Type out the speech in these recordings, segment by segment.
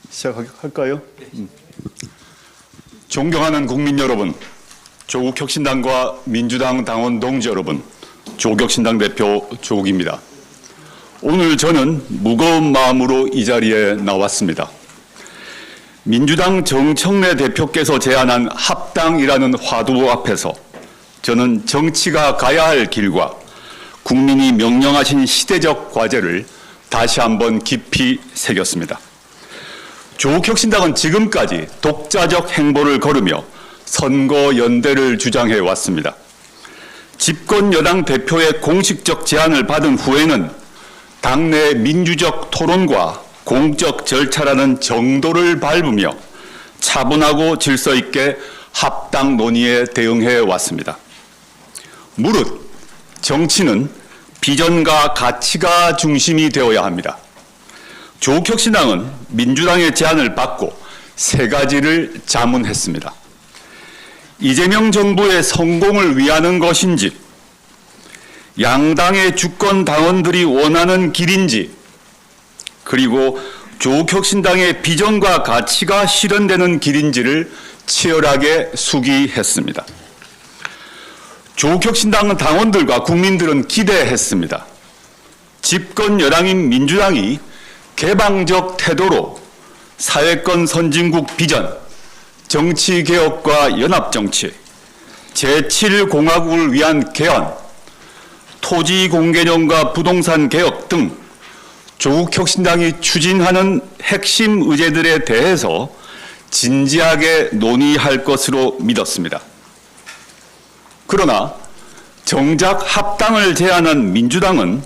시작할까요? 존경하는 국민 여러분, 조국혁신당과 민주당 당원 동지 여러분, 조국혁신당 대표 조국입니다. 오늘 저는 무거운 마음으로 이 자리에 나왔습니다. 민주당 정청래 대표께서 제안한 합당이라는 화두 앞에서 저는 정치가 가야 할 길과 국민이 명령하신 시대적 과제를 다시 한번 깊이 새겼습니다. 조국혁신당은 지금까지 독자적 행보를 걸으며 선거 연대를 주장해 왔습니다. 집권 여당 대표의 공식적 제안을 받은 후에는 당내 민주적 토론과 공적 절차라는 정도를 밟으며 차분하고 질서 있게 합당 논의에 대응해 왔습니다. 무릇 정치는 비전과 가치가 중심이 되어야 합니다. 조국혁신당은 민주당의 제안을 받고 세 가지를 자문했습니다. 이재명 정부의 성공을 위하는 것인지, 양당의 주권 당원들이 원하는 길인지, 그리고 조국혁신당의 비전과 가치가 실현되는 길인지를 치열하게 수기했습니다. 조국혁신당 당원들과 국민들은 기대했습니다. 집권 여당인 민주당이 개방적 태도로 사회권 선진국 비전, 정치개혁과 연합정치, 제7공화국을 위한 개헌, 토지공개념과 부동산 개혁 등 조국혁신당이 추진하는 핵심 의제들에 대해서 진지하게 논의할 것으로 믿었습니다. 그러나 정작 합당을 제안한 민주당은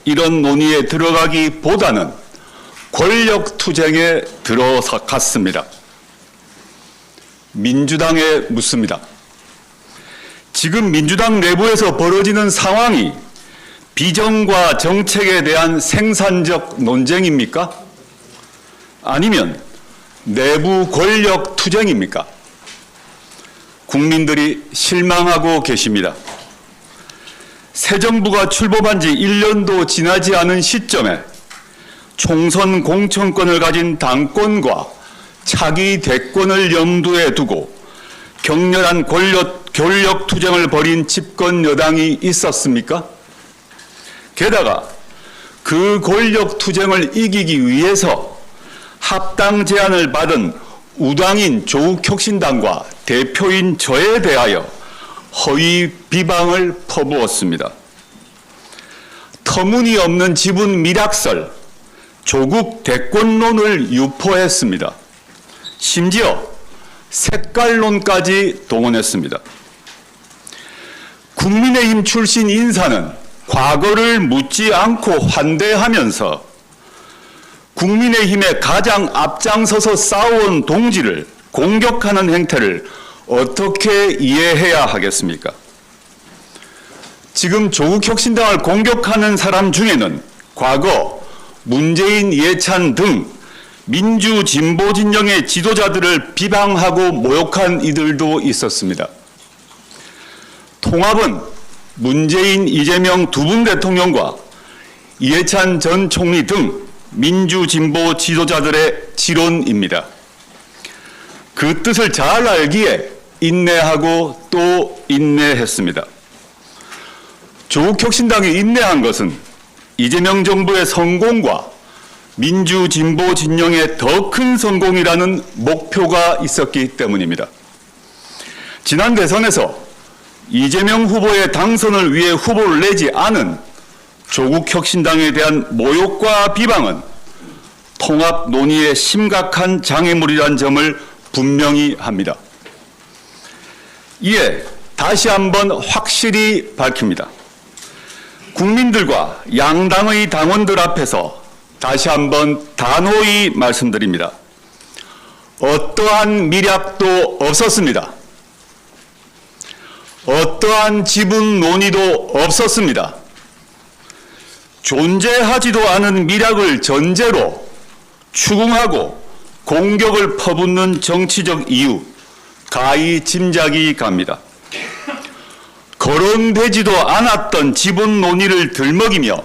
이런 논의에 들어가기보다는 권력 투쟁에 들어갔습니다. 민주당에 묻습니다. 지금 민주당 내부에서 벌어지는 상황이 비전과 정책에 대한 생산적 논쟁입니까? 아니면 내부 권력 투쟁입니까? 국민들이 실망하고 계십니다. 새 정부가 출범한 지 1년도 지나지 않은 시점에 총선 공천권을 가진 당권과 차기 대권을 염두에 두고 격렬한 권력 투쟁을 벌인 집권 여당이 있었습니까? 게다가 그 권력 투쟁을 이기기 위해서 합당 제안을 받은 우당인 조국혁신당과 대표인 저에 대하여 허위 비방을 퍼부었습니다. 터무니없는 지분 밀약설, 조국 대권론을 유포했습니다. 심지어 색깔론까지 동원했습니다. 국민의힘 출신 인사는 과거를 묻지 않고 환대하면서 국민의힘에 가장 앞장서서 싸워온 동지를 공격하는 행태를 어떻게 이해해야 하겠습니까? 지금 조국혁신당을 공격하는 사람 중에는 과거 문재인, 이해찬 등 민주 진보 진영의 지도자들을 비방하고 모욕한 이들도 있었습니다. 통합은 문재인, 이재명 두 분 대통령과 이해찬 전 총리 등 민주 진보 지도자들의 지론입니다. 그 뜻을 잘 알기에 인내하고 또 인내했습니다. 조국혁신당이 인내한 것은 이재명 정부의 성공과 민주 진보 진영의 더 큰 성공이라는 목표가 있었기 때문입니다. 지난 대선에서 이재명 후보의 당선을 위해 후보를 내지 않은 조국혁신당에 대한 모욕과 비방은 통합 논의의 심각한 장애물이라는 점을 분명히 합니다. 이에 다시 한번 확실히 밝힙니다. 국민들과 양당의 당원들 앞에서 다시 한번 단호히 말씀드립니다. 어떠한 미략도 없었습니다. 어떠한 지분 논의도 없었습니다. 존재하지도 않은 미략을 전제로 추궁하고 공격을 퍼붓는 정치적 이유, 가히 짐작이 갑니다. 거론되지도 않았던 지분 논의를 들먹이며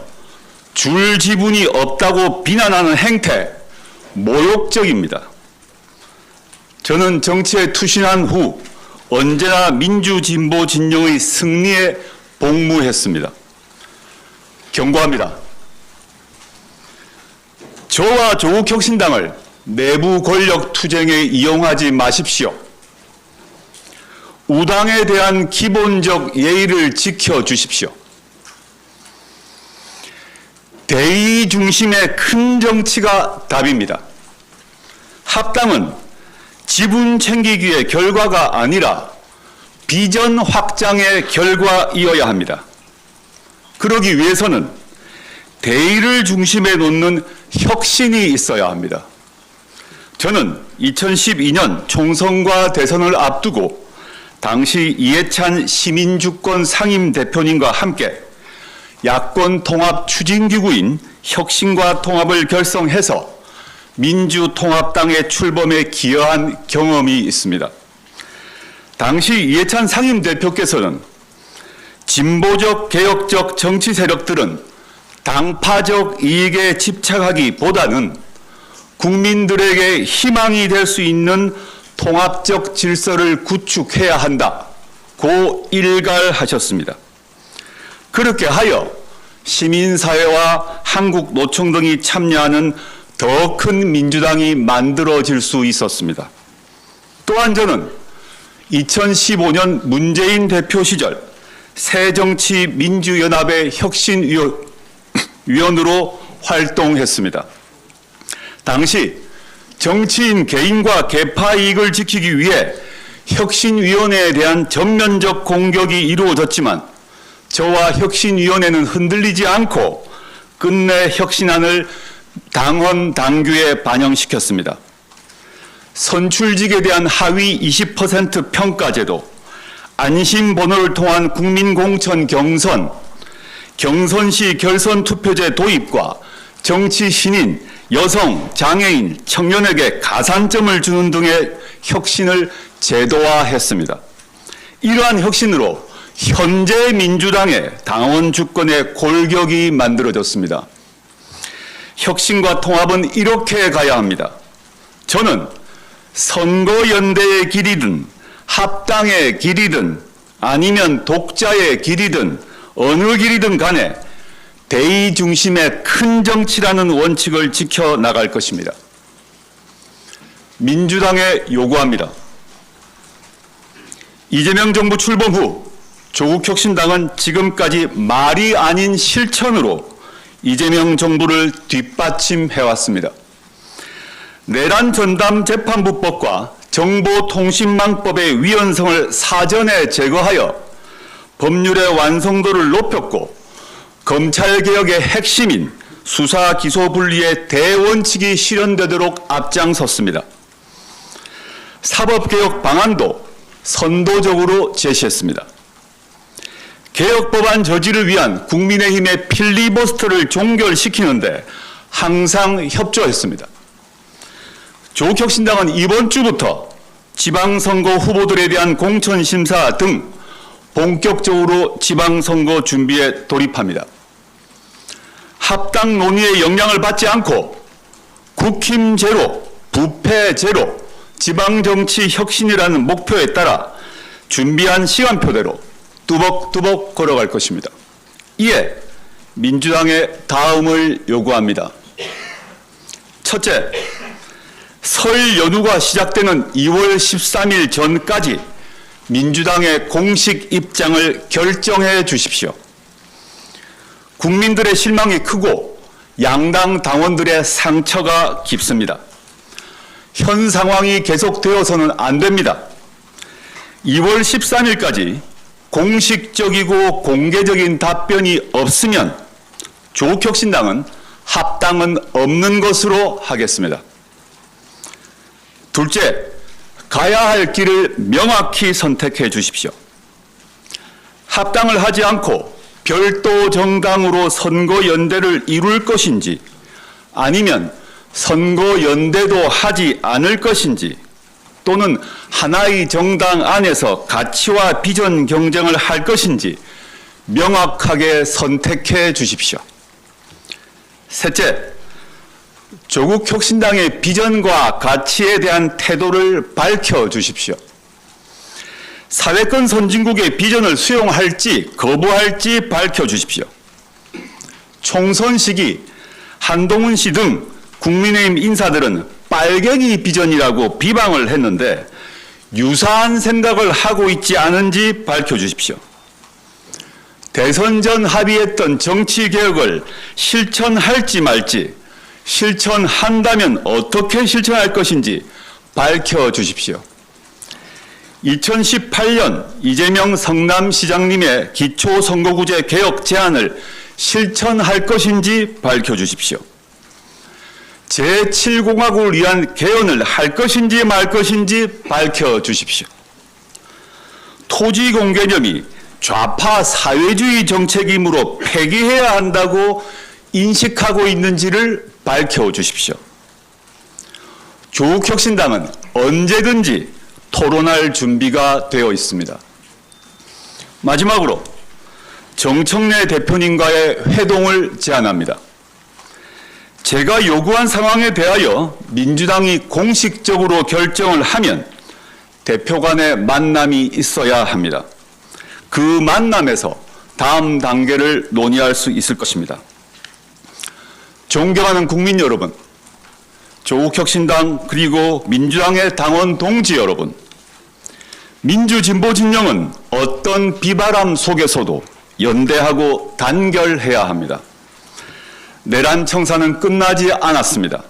줄 지분이 없다고 비난하는 행태, 모욕적입니다. 저는 정치에 투신한 후 언제나 민주진보 진영의 승리에 복무했습니다. 경고합니다. 저와 조국혁신당을 내부 권력 투쟁에 이용하지 마십시오. 우당에 대한 기본적 예의를 지켜주십시오. 대의 중심의 큰 정치가 답입니다. 합당은 지분 챙기기의 결과가 아니라 비전 확장의 결과이어야 합니다. 그러기 위해서는 대의를 중심에 놓는 혁신이 있어야 합니다. 저는 2012년 총선과 대선을 앞두고 당시 이해찬 시민주권 상임대표님과 함께 야권 통합 추진기구인 혁신과 통합을 결성해서 민주통합당의 출범에 기여한 경험이 있습니다. 당시 이해찬 상임대표께서는 진보적 개혁적 정치 세력들은 당파적 이익에 집착하기보다는 국민들에게 희망이 될 수 있는 통합적 질서를 구축해야 한다고 일갈하셨습니다. 그렇게 하여 시민사회와 한국노총 등이 참여하는 더 큰 민주당이 만들어질 수 있었습니다. 또한 저는 2015년 문재인 대표 시절 새정치민주연합의 혁신위원으로 활동했습니다. 당시 정치인 개인과 계파 이익을 지키기 위해 혁신위원회에 대한 전면적 공격이 이루어졌지만 저와 혁신위원회는 흔들리지 않고 끝내 혁신안을 당헌 당규에 반영시켰습니다. 선출직에 대한 하위 20% 평가제도, 안심번호를 통한 국민공천 경선, 경선시 결선투표제 도입과 정치 신인, 여성, 장애인, 청년에게 가산점을 주는 등의 혁신을 제도화했습니다. 이러한 혁신으로 현재 민주당의 당원 주권의 골격이 만들어졌습니다. 혁신과 통합은 이렇게 가야 합니다. 저는 선거연대의 길이든 합당의 길이든 아니면 독자의 길이든 어느 길이든 간에 대의 중심의 큰 정치라는 원칙을 지켜나갈 것입니다. 민주당에 요구합니다. 이재명 정부 출범 후 조국혁신당은 지금까지 말이 아닌 실천으로 이재명 정부를 뒷받침해왔습니다. 내란 전담 재판부법과 정보통신망법의 위헌성을 사전에 제거하여 법률의 완성도를 높였고 검찰개혁의 핵심인 수사 기소 분리의 대원칙이 실현되도록 앞장섰습니다. 사법개혁 방안도 선도적으로 제시했습니다. 개혁법안 저지를 위한 국민의힘의 필리버스터를 종결시키는데 항상 협조했습니다. 조국혁신당은 이번 주부터 지방선거 후보들에 대한 공천심사 등 본격적으로 지방선거 준비에 돌입합니다. 합당 논의의 영향을 받지 않고 국힘 제로, 부패 제로, 지방정치 혁신이라는 목표에 따라 준비한 시간표대로 뚜벅뚜벅 걸어갈 것입니다. 이에 민주당의 다음을 요구합니다. 첫째, 설 연휴가 시작되는 2월 13일 전까지 민주당의 공식 입장을 결정해 주십시오. 국민들의 실망이 크고 양당 당원들의 상처가 깊습니다. 현 상황이 계속되어서는 안 됩니다. 2월 13일까지 공식적이고 공개적인 답변이 없으면 조국혁신당은 합당은 없는 것으로 하겠습니다. 둘째, 가야 할 길을 명확히 선택해 주십시오. 합당을 하지 않고 별도 정당으로 선거연대를 이룰 것인지 아니면 선거연대도 하지 않을 것인지 또는 하나의 정당 안에서 가치와 비전 경쟁을 할 것인지 명확하게 선택해 주십시오. 셋째, 조국 혁신당의 비전과 가치에 대한 태도를 밝혀주십시오. 사회권 선진국의 비전을 수용할지 거부할지 밝혀주십시오. 총선 시기 한동훈 씨 등 국민의힘 인사들은 빨갱이 비전이라고 비방을 했는데 유사한 생각을 하고 있지 않은지 밝혀주십시오. 대선 전 합의했던 정치개혁을 실천할지 말지, 실천한다면 어떻게 실천할 것인지 밝혀주십시오. 2018년 이재명 성남시장님의 기초선거구제 개혁 제안을 실천할 것인지 밝혀주십시오. 제7공화국을 위한 개헌을 할 것인지 말 것인지 밝혀주십시오. 토지공 개념이 좌파 사회주의 정책이므로 폐기해야 한다고 인식하고 있는지를 밝혀주십시오. 조국 혁신당은 언제든지 토론할 준비가 되어 있습니다. 마지막으로 정청래 대표님과의 회동을 제안합니다. 제가 요구한 상황에 대하여 민주당이 공식적으로 결정을 하면 대표 간의 만남이 있어야 합니다. 그 만남에서 다음 단계를 논의할 수 있을 것입니다. 존경하는 국민 여러분, 조국혁신당 그리고 민주당의 당원 동지 여러분, 민주진보 진영은 어떤 비바람 속에서도 연대하고 단결해야 합니다. 내란 청산은 끝나지 않았습니다.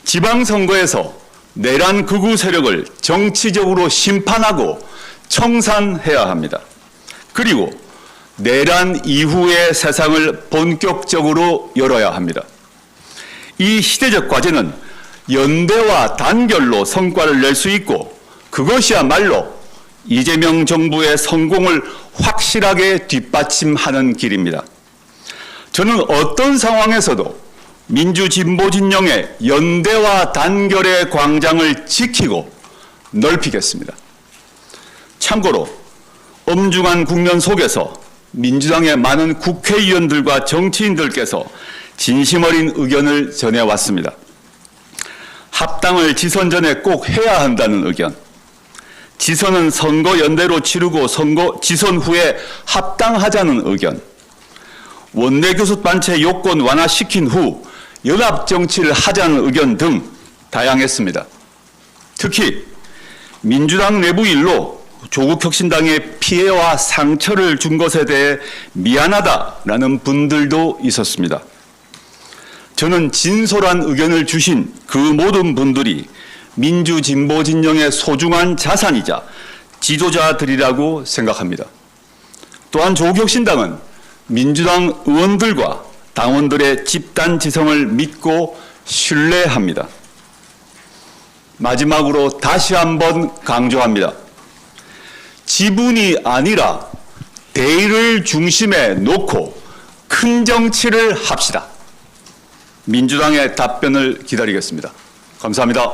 지방선거에서 내란 극우 세력을 정치적으로 심판하고 청산해야 합니다. 그리고 내란 이후의 세상을 본격적으로 열어야 합니다. 이 시대적 과제는 연대와 단결로 성과를 낼 수 있고 그것이야말로 이재명 정부의 성공을 확실하게 뒷받침하는 길입니다. 저는 어떤 상황에서도 민주진보 진영의 연대와 단결의 광장을 지키고 넓히겠습니다. 참고로 엄중한 국면 속에서 민주당의 많은 국회의원들과 정치인들께서 진심 어린 의견을 전해왔습니다. 합당을 지선 전에 꼭 해야 한다는 의견, 지선은 선거 연대로 치르고 지선 후에 합당하자는 의견, 원내교섭 단체 요건 완화시킨 후 연합정치를 하자는 의견 등 다양했습니다. 특히 민주당 내부 일로 조국혁신당에 피해와 상처를 준 것에 대해 미안하다라는 분들도 있었습니다. 저는 진솔한 의견을 주신 그 모든 분들이 민주진보 진영의 소중한 자산이자 지도자들이라고 생각합니다. 또한 조국혁신당은 민주당 의원들과 당원들의 집단 지성을 믿고 신뢰합니다. 마지막으로 다시 한번 강조합니다. 지분이 아니라 대의를 중심에 놓고 큰 정치를 합시다. 민주당의 답변을 기다리겠습니다. 감사합니다.